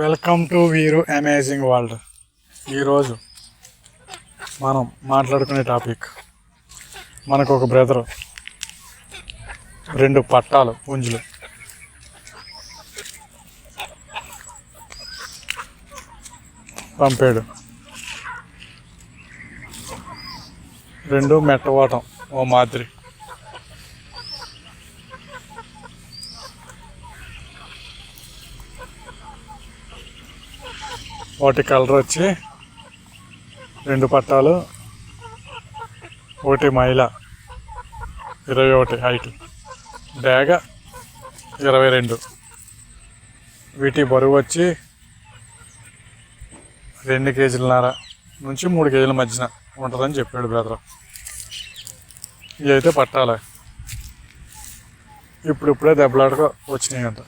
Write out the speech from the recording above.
Welcome to వీరు amazing world. ఈరోజు మనం మాట్లాడుకునే టాపిక్, మనకు ఒక బ్రదరు 2 పట్టాలు పుంజులు పంపాడు. 2 మెట్టవాటం ఓ మాదిరి. వాటి కలర్ వచ్చి 2 పట్టాలు, ఒకటి మైల 21 హైట్, డాగ 22. వీటి బరువు వచ్చి 2 కేజీలన్నర నుంచి 3 కేజీల మధ్యన ఉంటుందని చెప్పాడు బ్రదర్. ఇవి అయితే పట్టాలి, ఇప్పుడిప్పుడే దెబ్బలాటగా వచ్చినాయి అంట.